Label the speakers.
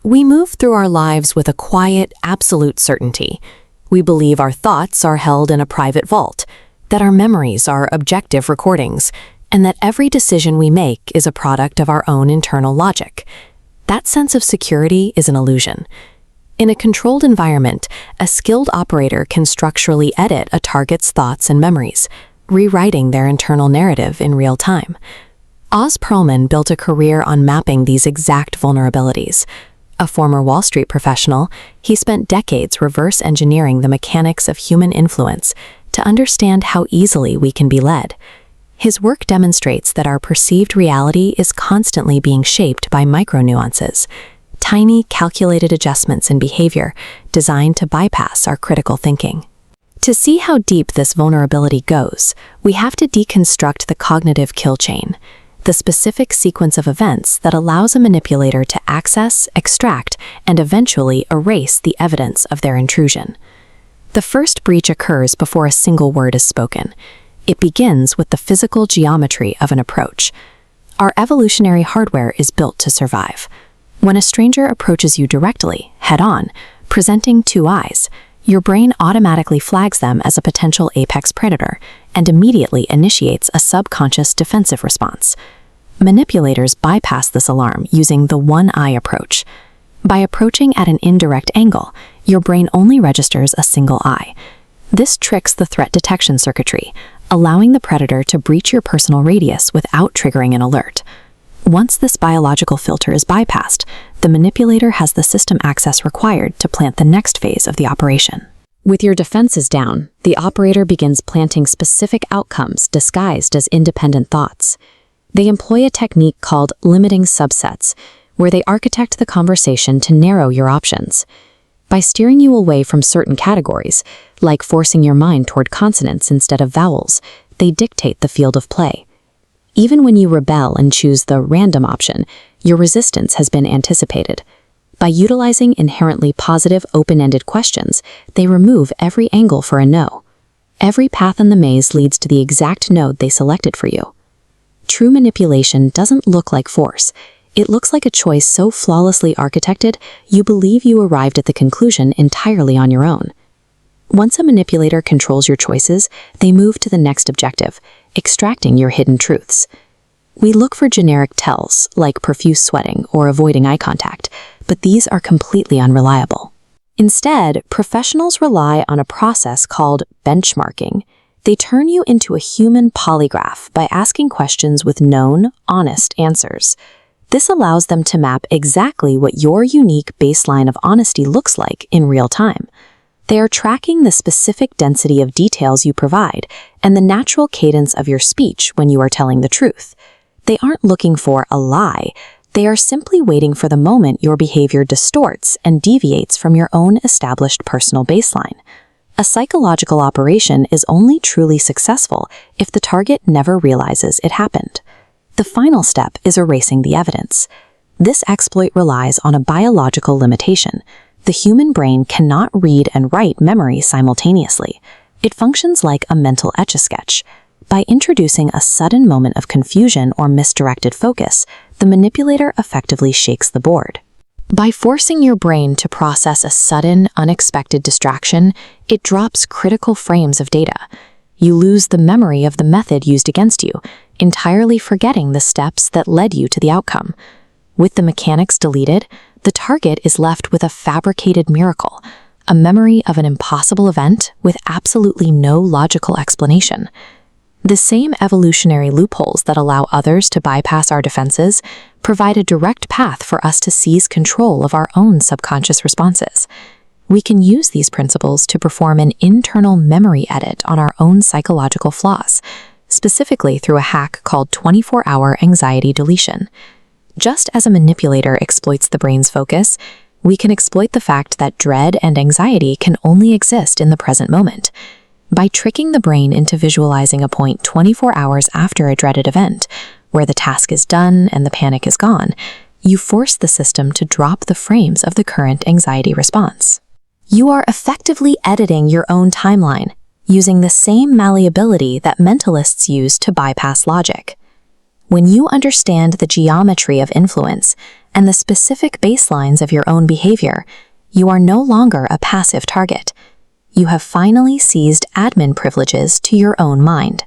Speaker 1: We move through our lives with a quiet, absolute certainty. We believe our thoughts are held in a private vault, that our memories are objective recordings, and that every decision we make is a product of our own internal logic. That sense of security is an illusion. In a controlled environment, a skilled operator can structurally edit a target's thoughts and memories, rewriting their internal narrative in real time. Oz Pearlman built a career on mapping these exact vulnerabilities. A former Wall Street professional, he spent decades reverse engineering the mechanics of human influence to understand how easily we can be led. His work demonstrates that our perceived reality is constantly being shaped by micro-nuances, tiny, calculated adjustments in behavior designed to bypass our critical thinking. To see how deep this vulnerability goes, we have to deconstruct the cognitive kill chain, the specific sequence of events that allows a manipulator to access, extract, and eventually erase the evidence of their intrusion. The first breach occurs before a single word is spoken. It begins with the physical geometry of an approach. Our evolutionary hardware is built to survive. When a stranger approaches you directly, head-on, presenting two eyes, your brain automatically flags them as a potential apex predator and immediately initiates a subconscious defensive response. Manipulators bypass this alarm using the one-eye approach. By approaching at an indirect angle, your brain only registers a single eye. This tricks the threat detection circuitry, allowing the predator to breach your personal radius without triggering an alert. Once this biological filter is bypassed, the manipulator has the system access required to plant the next phase of the operation. With your defenses down, the operator begins planting specific outcomes disguised as independent thoughts. They employ a technique called limiting subsets, where they architect the conversation to narrow your options. By steering you away from certain categories, like forcing your mind toward consonants instead of vowels, they dictate the field of play. Even when you rebel and choose the random option, your resistance has been anticipated. By utilizing inherently positive, open-ended questions, they remove every angle for a no. Every path in the maze leads to the exact node they selected for you. True manipulation doesn't look like force. It looks like a choice so flawlessly architected, you believe you arrived at the conclusion entirely on your own. Once a manipulator controls your choices, they move to the next objective, extracting your hidden truths. We look for generic tells, like profuse sweating or avoiding eye contact, but these are completely unreliable. Instead, professionals rely on a process called benchmarking. They turn you into a human polygraph by asking questions with known, honest answers. This allows them to map exactly what your unique baseline of honesty looks like in real time. They are tracking the specific density of details you provide and the natural cadence of your speech when you are telling the truth. They aren't looking for a lie. They are simply waiting for the moment your behavior distorts and deviates from your own established personal baseline. A psychological operation is only truly successful if the target never realizes it happened. The final step is erasing the evidence. This exploit relies on a biological limitation. The human brain cannot read and write memory simultaneously. It functions like a mental etch-a-sketch. By introducing a sudden moment of confusion or misdirected focus, the manipulator effectively shakes the board. By forcing your brain to process a sudden, unexpected distraction, it drops critical frames of data. You lose the memory of the method used against you, entirely forgetting the steps that led you to the outcome. With the mechanics deleted, the target is left with a fabricated miracle, a memory of an impossible event with absolutely no logical explanation. The same evolutionary loopholes that allow others to bypass our defenses provide a direct path for us to seize control of our own subconscious responses. We can use these principles to perform an internal memory edit on our own psychological flaws, specifically through a hack called 24-hour anxiety deletion. Just as a manipulator exploits the brain's focus, we can exploit the fact that dread and anxiety can only exist in the present moment. By tricking the brain into visualizing a point 24 hours after a dreaded event, where the task is done and the panic is gone, you force the system to drop the frames of the current anxiety response. You are effectively editing your own timeline, using the same malleability that mentalists use to bypass logic. When you understand the geometry of influence and the specific baselines of your own behavior, you are no longer a passive target. You have finally seized admin privileges to your own mind.